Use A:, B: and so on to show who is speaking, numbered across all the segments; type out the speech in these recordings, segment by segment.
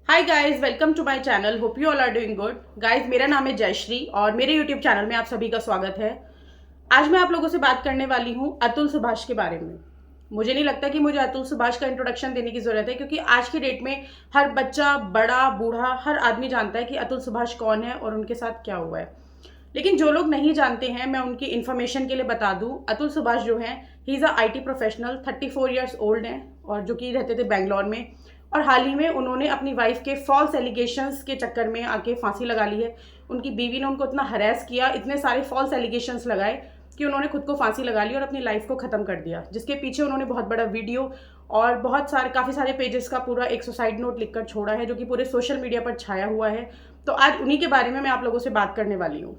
A: Hi guys, welcome to my channel. Hope you all are doing good. Guys, मेरा नाम है जयश्री और मेरे यूट्यूब चैनल में आप सभी का स्वागत है। आज मैं आप लोगों से बात करने वाली हूँ अतुल सुभाष के बारे में। मुझे नहीं लगता कि मुझे अतुल सुभाष का इंट्रोडक्शन देने की जरूरत है, क्योंकि आज की डेट में हर बच्चा, बड़ा, बूढ़ा, हर आदमी जानता है कि अतुल सुभाष कौन है और उनके साथ क्या हुआ है। लेकिन जो लोग नहीं जानते हैं, मैं उनकी इन्फॉर्मेशन के लिए बता दूं। अतुल सुभाष जो है, he is a IT professional, 34 years old हैं और जो कि रहते थे बेंगलोर में। और हाल ही में उन्होंने अपनी वाइफ के फॉल्स एलिगेशंस के चक्कर में आके फांसी लगा ली है। उनकी बीवी ने उनको इतना हरेस किया, इतने सारे फॉल्स एलिगेशंस लगाए कि उन्होंने खुद को फांसी लगा ली और अपनी लाइफ को ख़त्म कर दिया, जिसके पीछे उन्होंने बहुत बड़ा वीडियो और काफ़ी सारे पेजेस का पूरा एक सुसाइड नोट लिखकर छोड़ा है, जो कि पूरे सोशल मीडिया पर छाया हुआ है। तो आज उन्हीं के बारे में मैं आप लोगों से बात करने वाली हूँ।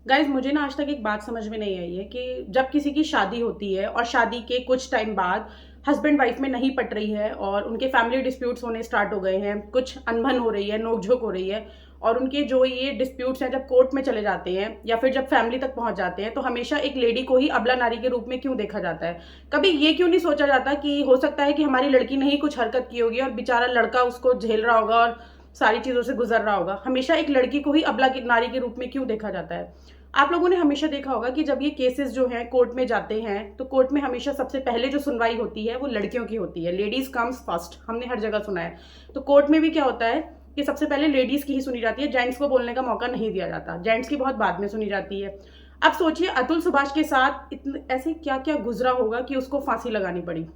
A: गाइज, मुझे ना आज तक एक बात समझ में नहीं आई है कि जब किसी की शादी होती है और शादी के कुछ टाइम बाद हस्बैंड वाइफ में नहीं पट रही है और उनके फैमिली डिस्प्यूट्स होने स्टार्ट हो गए हैं, कुछ अनबन हो रही है, नोकझोंक हो रही है, और उनके जो ये डिस्प्यूट्स हैं जब कोर्ट में चले जाते हैं या फिर जब फैमिली तक पहुंच जाते हैं, तो हमेशा एक लेडी को ही अबला नारी के रूप में क्यों देखा जाता है। कभी ये क्यों नहीं सोचा जाता कि हो सकता है कि हमारी लड़की ने ही कुछ हरकत की होगी और बेचारा लड़का उसको झेल रहा होगा और सारी चीज़ों से गुजर रहा होगा। हमेशा एक लड़की को ही अबला नारी के रूप में क्यों देखा जाता है। आप लोगों ने हमेशा देखा होगा कि जब ये केसेस जो हैं कोर्ट में जाते हैं, तो कोर्ट में हमेशा सबसे पहले जो सुनवाई होती है वो लड़कियों की होती है। लेडीज कम्स फर्स्ट, हमने हर जगह सुना है। तो कोर्ट में भी क्या होता है कि सबसे पहले लेडीज की ही सुनी जाती है, जेंट्स को बोलने का मौका नहीं दिया जाता, जेंट्स की बहुत बाद में सुनी जाती है। अब सोचिए अतुल सुभाष के साथ इतने ऐसे क्या क्या गुजरा होगा कि उसको फांसी लगानी पड़ी।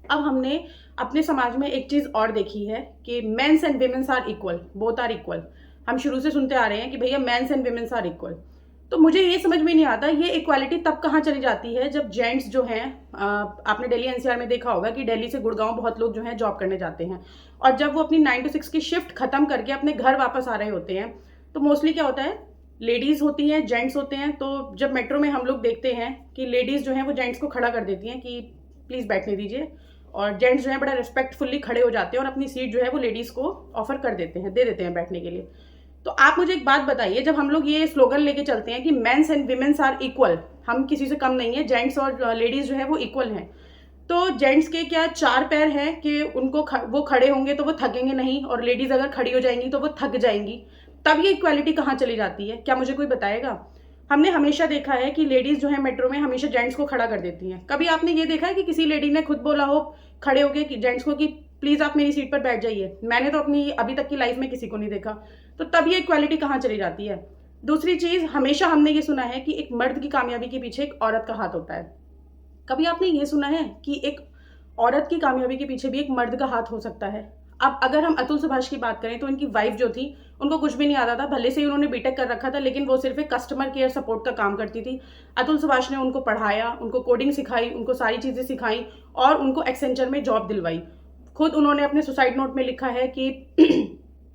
A: अब हमने अपने समाज में एक चीज और देखी है कि men's and women's are equal, both are equal. हम शुरू से सुनते आ रहे हैं कि भैया men's and women's are equal. तो मुझे ये समझ में नहीं आता ये इक्वालिटी तब कहाँ चली जाती है जब जेंट्स जो हैं, आपने दिल्ली NCR में देखा होगा कि दिल्ली से गुड़गांव बहुत लोग जो हैं जॉब करने जाते हैं, और जब वो अपनी 9 to 6 की शिफ्ट खत्म करके अपने घर वापस आ रहे होते हैं, तो मोस्टली क्या होता है, लेडीज होती हैं, जेंट्स होते हैं। तो जब मेट्रो में हम लोग देखते हैं कि लेडीज जो हैं वो जेंट्स को खड़ा कर देती हैं कि प्लीज बैठने दीजिए, और जेंट्स जो है बड़ा रिस्पेक्टफुल्ली खड़े हो जाते हैं और अपनी सीट जो है वो लेडीज को ऑफर कर देते हैं, दे देते हैं बैठने के लिए। तो आप मुझे एक बात बताइए, जब हम लोग ये स्लोगन लेके चलते हैं कि men's and women's are equal, हम किसी से कम नहीं है, जेंट्स और लेडीज जो है वो इक्वल हैं, तो जेंट्स के क्या 4 पैर हैं कि उनको वो खड़े होंगे तो वो थकेंगे नहीं, और लेडीज अगर खड़ी हो जाएंगी तो वो थक जाएंगी। तब ये इक्वालिटी कहाँ चली जाती है, क्या मुझे कोई बताएगा। हमने हमेशा देखा है कि लेडीज जो है मेट्रो में हमेशा जेंट्स को खड़ा कर देती हैं। कभी आपने ये देखा है कि किसी लेडी ने खुद बोला हो खड़े होके कि जेंट्स को कि प्लीज आप मेरी सीट पर बैठ जाइए। मैंने तो अपनी अभी तक की लाइफ में किसी को नहीं देखा। तो तब ये इक्वालिटी कहाँ चली जाती है। दूसरी चीज, हमेशा हमने ये सुना है कि एक मर्द की कामयाबी के पीछे एक औरत का हाथ होता है। कभी आपने ये सुना है कि एक औरत की कामयाबी के पीछे भी एक मर्द का हाथ हो सकता है। अब अगर हम अतुल सुभाष की बात करें तो इनकी वाइफ जो थी, उनको कुछ भी नहीं आता था, भले से ही उन्होंने बीटेक कर रखा था, लेकिन वो सिर्फ एक कस्टमर केयर सपोर्ट का काम करती थी। अतुल सुभाष ने उनको पढ़ाया, उनको कोडिंग सिखाई, उनको सारी चीज़ें सिखाई और उनको एक्सेंचर में जॉब दिलवाई। खुद उन्होंने अपने सुसाइड नोट में लिखा है कि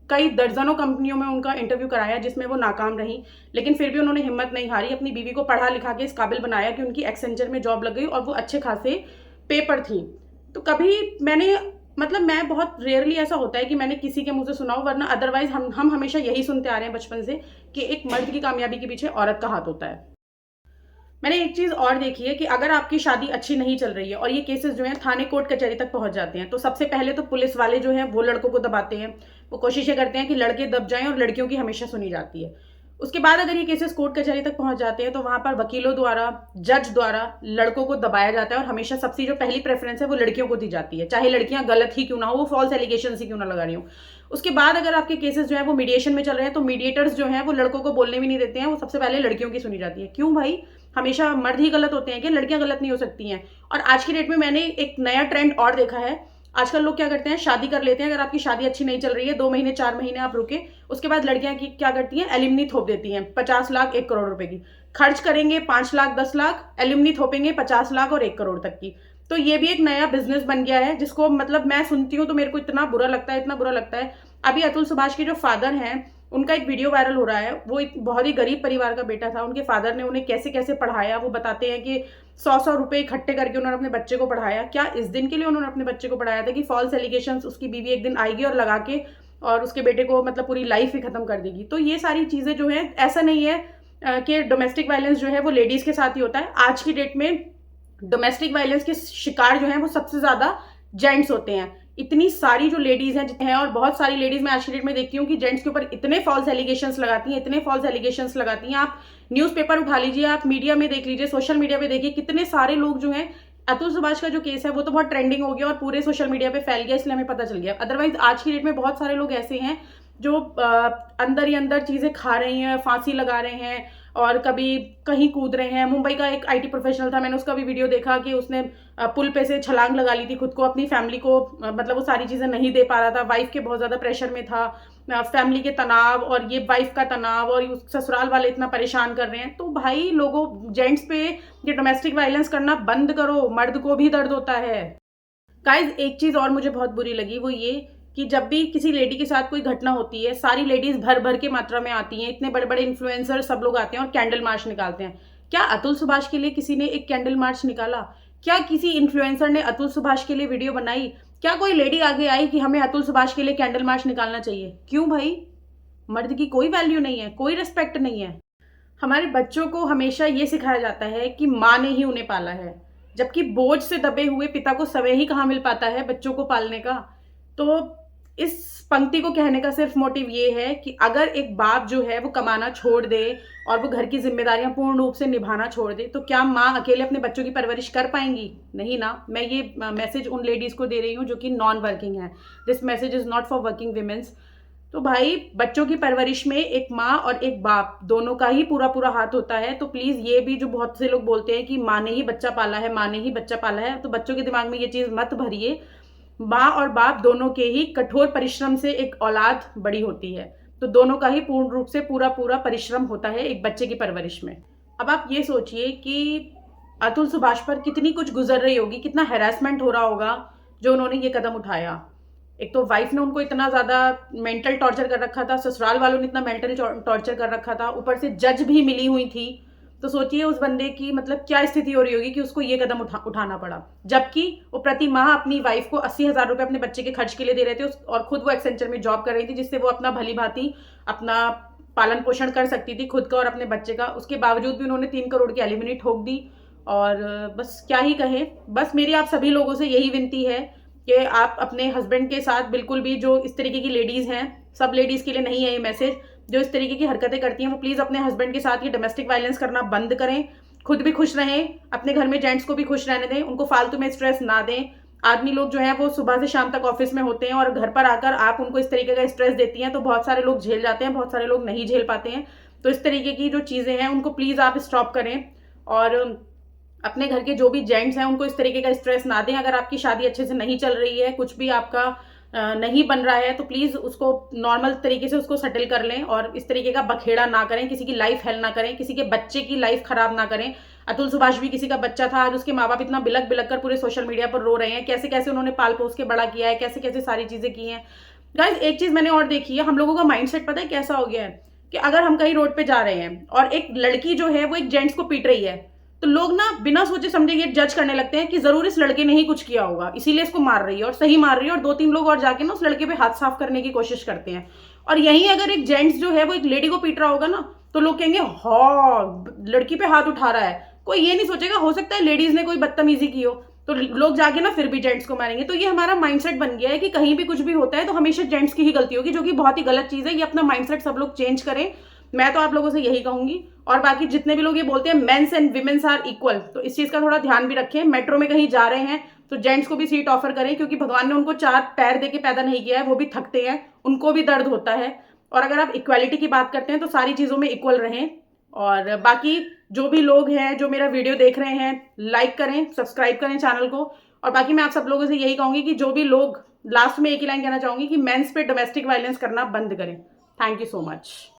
A: कई दर्जनों कंपनियों में उनका इंटरव्यू कराया जिसमें वो नाकाम रही, लेकिन फिर भी उन्होंने हिम्मत नहीं हारी, अपनी बीवी को पढ़ा लिखा के इस काबिल बनाया कि उनकी एक्सेंचर में जॉब लग गई और वो अच्छे खासे पेपर थी। तो कभी मैं बहुत रेयरली ऐसा होता है कि मैंने किसी के मुंह से सुना हो, वरना अदरवाइज हम हमेशा यही सुनते आ रहे हैं बचपन से कि एक मर्द की कामयाबी के पीछे औरत का हाथ होता है। मैंने एक चीज और देखी है कि अगर आपकी शादी अच्छी नहीं चल रही है और ये केसेस जो हैं थाने कोर्ट कचहरी तक पहुंच जाते हैं, तो सबसे पहले तो पुलिस वाले जो हैं वो लड़कों को दबाते हैं। वो कोशिशें करते हैं कि लड़के दब जाएं और लड़कियों की हमेशा सुनी जाती है। उसके बाद अगर ये केसेस कोर्ट कचहरी तक पहुंच जाते हैं, तो वहां पर वकीलों द्वारा, जज द्वारा लड़कों को दबाया जाता है और हमेशा सबसे जो पहली प्रेफरेंस है वो लड़कियों को दी जाती है, चाहे लड़कियां गलत ही क्यों ना हो, वो फॉल्स एलिगेशन ही क्यों ना लगा रही हो। उसके बाद अगर आपके केसेस जो है वो मीडिएशन में चल रहे हैं, तो मीडिएटर्स जो हैं वो लड़कों को बोलने भी नहीं देते हैं, वो सबसे पहले लड़कियों की सुनी जाती है। क्यों भाई, हमेशा मर्द ही गलत होते हैं कि लड़कियां गलत नहीं हो सकती हैं। और आज की डेट में मैंने एक नया ट्रेंड और देखा है। आजकल लोग क्या करते हैं, शादी कर लेते हैं, अगर आपकी शादी अच्छी नहीं चल रही है, 2 महीने 4 महीने आप रुके, उसके बाद लड़कियां की क्या करती हैं, एलिमनी थोप देती हैं 50 लाख 1 करोड़ रुपए की। खर्च करेंगे 5 लाख 10 लाख, एलिमनी थोपेंगे 50 लाख और 1 करोड़ तक की। तो ये भी एक नया बिजनेस बन गया है, जिसको मैं सुनती हूँ तो मेरे को इतना बुरा लगता है, इतना बुरा लगता है। अभी अतुल सुभाष के जो फादर हैं, उनका एक वीडियो वायरल हो रहा है। वो एक बहुत ही गरीब परिवार का बेटा था, उनके फादर ने उन्हें कैसे कैसे पढ़ाया। वो बताते हैं कि 100-100 रुपए इकट्ठे करके उन्होंने अपने बच्चे को पढ़ाया। क्या इस दिन के लिए उन्होंने अपने बच्चे को पढ़ाया था कि फॉल्स एलिगेशंस उसकी बीवी एक दिन आएगी और लगा के और उसके बेटे को पूरी लाइफ ही खत्म कर देगी। तो ये सारी चीजें जो है, ऐसा नहीं है कि डोमेस्टिक वायलेंस जो है वो लेडीज के साथ ही होता है। आज की डेट में डोमेस्टिक वायलेंस के शिकार जो है वो सबसे ज्यादा जेंट्स होते हैं। इतनी सारी जो लेडीज हैं और बहुत सारी लेडीज मैं आज की डेट में देखती हूँ कि जेंट्स के ऊपर इतने फॉल्स एलिगेशंस लगाती हैं, इतने फॉल्स एलिगेशंस लगाती हैं। आप न्यूज़पेपर उठा लीजिए, आप मीडिया में देख लीजिए, सोशल मीडिया पे देखिए, कितने सारे लोग जो हैं, अतुल सुभाष का जो केस है वो तो बहुत ट्रेंडिंग हो गया और पूरे सोशल मीडिया पे फैल गया, इसलिए हमें पता चल गया। अदरवाइज आज की डेट में बहुत सारे लोग ऐसे हैं जो अंदर ही अंदर चीजें खा रहे हैं, फांसी लगा रहे हैं और कभी कहीं कूद रहे हैं। मुंबई का एक आईटी प्रोफेशनल था, मैंने उसका भी वीडियो देखा कि उसने पुल पे से छलांग लगा ली थी खुद को, अपनी फैमिली को मतलब वो सारी चीजें नहीं दे पा रहा था, वाइफ के बहुत ज्यादा प्रेशर में था, फैमिली के तनाव और ये वाइफ का तनाव और ससुराल वाले इतना परेशान कर रहे हैं। तो भाई लोगों, जेंट्स पे ये डोमेस्टिक वायलेंस करना बंद करो, मर्द को भी दर्द होता है। गाइज एक चीज और मुझे बहुत बुरी लगी, वो ये कि जब भी किसी लेडी के साथ कोई घटना होती है, सारी लेडीज भर भर के मात्रा में आती हैं, इतने बड़े बड़े इन्फ्लुएंसर सब लोग आते हैं और कैंडल मार्च निकालते हैं। क्या अतुल सुभाष के लिए किसी ने एक कैंडल मार्च निकाला? क्या किसी इन्फ्लुएंसर ने अतुल सुभाष के लिए वीडियो बनाई? क्या कोई लेडी आगे आई कि हमें अतुल सुभाष के लिए कैंडल मार्च निकालना चाहिए? क्यों भाई? मर्द की कोई वैल्यू नहीं है, कोई रिस्पेक्ट नहीं है। हमारे बच्चों को हमेशा ये सिखाया जाता है कि माँ ने ही उन्हें पाला है, जबकि बोझ से दबे हुए पिता को समय ही कहाँ मिल पाता है बच्चों को पालने का। तो इस पंक्ति को कहने का सिर्फ मोटिव ये है कि अगर एक बाप जो है वो कमाना छोड़ दे और वो घर की जिम्मेदारियां पूर्ण रूप से निभाना छोड़ दे, तो क्या माँ अकेले अपने बच्चों की परवरिश कर पाएंगी? नहीं ना। मैं ये मैसेज उन लेडीज को दे रही हूँ जो कि नॉन वर्किंग है। This message is not for working women's. तो भाई बच्चों की परवरिश में एक माँ और एक बाप दोनों का ही पूरा पूरा हाथ होता है। तो प्लीज ये भी, जो बहुत से लोग बोलते हैं कि माँ ने ही बच्चा पाला है, माँ ने ही बच्चा पाला है, तो बच्चों के दिमाग में ये चीज मत भरिए। माँ और बाप दोनों के ही कठोर परिश्रम से एक औलाद बड़ी होती है। तो दोनों का ही पूर्ण रूप से पूरा पूरा परिश्रम होता है एक बच्चे की परवरिश में। अब आप ये सोचिए कि अतुल सुभाष पर कितनी कुछ गुजर रही होगी, कितना हैरेसमेंट हो रहा होगा जो उन्होंने ये कदम उठाया। एक तो वाइफ ने उनको इतना ज्यादा मेंटल टॉर्चर कर रखा था, ससुराल वालों ने इतना मेंटल टॉर्चर कर रखा था, ऊपर से जज भी मिली हुई थी। तो सोचिए उस बंदे की मतलब क्या स्थिति हो रही होगी कि उसको ये कदम उठाना पड़ा, जबकि वो प्रति माह अपनी वाइफ को 80,000 रुपए अपने बच्चे के खर्च के लिए दे रहे थे और खुद वो एक्सेंचर में जॉब कर रही थी, जिससे वो अपना भली भांति अपना पालन पोषण कर सकती थी खुद का और अपने बच्चे का। उसके बावजूद भी उन्होंने 3 करोड़ की एलिमनी ठोक दी। और बस क्या ही कहें, बस मेरी आप सभी लोगों से यही विनती है कि आप अपने हस्बैंड के साथ बिल्कुल भी, जो इस तरीके की लेडीज हैं, सब लेडीज के लिए नहीं है ये मैसेज, जो इस तरीके की हरकतें करती हैं वो प्लीज अपने हस्बैंड के साथ ये डोमेस्टिक वायलेंस करना बंद करें। खुद भी खुश रहें, अपने घर में जेंट्स को भी खुश रहने दें, उनको फालतू में स्ट्रेस ना दें। आदमी लोग जो है वो सुबह से शाम तक ऑफिस में होते हैं और घर पर आकर आप उनको इस तरीके का स्ट्रेस देती हैं, तो बहुत सारे लोग झेल जाते हैं, बहुत सारे लोग नहीं झेल पाते हैं। तो इस तरीके की जो चीजें हैं उनको प्लीज आप स्टॉप करें और अपने घर के जो भी जेंट्स हैं उनको इस तरीके का स्ट्रेस ना दें। अगर आपकी शादी अच्छे से नहीं चल रही है, कुछ भी आपका नहीं बन रहा है, तो प्लीज उसको नॉर्मल तरीके से उसको सेटल कर लें और इस तरीके का बखेड़ा ना करें, किसी की लाइफ हेल ना करें, किसी के बच्चे की लाइफ खराब ना करें। अतुल सुभाष भी किसी का बच्चा था, आज उसके माँ बाप इतना बिलक बिलक कर पूरे सोशल मीडिया पर रो रहे हैं, कैसे कैसे उन्होंने पाल पोस के बड़ा किया है, कैसे कैसे सारी चीजें की हैं। गाइज एक चीज मैंने और देखी है, हम लोगों का माइंडसेट पता है कैसा हो गया है कि अगर हम कहीं रोड पे जा रहे हैं और एक लड़की जो है वो एक जेंट्स को पीट रही है, तो लोग ना बिना सोचे समझे ये जज करने लगते हैं कि जरूर इस लड़के ने ही कुछ किया होगा, इसीलिए इसको मार रही है, और सही मार रही है, और 2-3 लोग और जाके ना उस लड़के पे हाथ साफ करने की कोशिश करते हैं। और यहीं अगर एक जेंट्स जो है वो एक लेडी को पीट रहा होगा ना, तो लोग कहेंगे हाँ लड़की पे हाथ उठा रहा है। कोई ये नहीं सोचेगा हो सकता है लेडीज ने कोई बदतमीजी की हो, तो लोग जाके ना फिर भी जेंट्स को मारेंगे। तो ये हमारा माइंडसेट बन गया है कि कहीं भी कुछ भी होता है तो हमेशा जेंट्स की ही गलती होगी, जो कि बहुत ही गलत चीज है। ये अपना माइंडसेट सब लोग चेंज करें, मैं तो आप लोगों से यही कहूंगी। और बाकी जितने भी लोग ये बोलते हैं men's and women's are equal, तो इस चीज का थोड़ा ध्यान भी रखें। मेट्रो में कहीं जा रहे हैं तो जेंट्स को भी सीट ऑफर करें, क्योंकि भगवान ने उनको 4 पैर देके पैदा नहीं किया है, वो भी थकते हैं, उनको भी दर्द होता है। और अगर आप इक्वालिटी की बात करते हैं तो सारी चीजों में इक्वल रहें। और बाकी जो भी लोग हैं जो मेरा वीडियो देख रहे हैं, लाइक करें, सब्सक्राइब करें चैनल को। और बाकी मैं आप सब लोगों से यही कहूंगी कि जो भी लोग, लास्ट में एक ही लाइन कहना चाहूंगी कि मेंस पे डोमेस्टिक वायलेंस करना बंद करें। Thank you so much.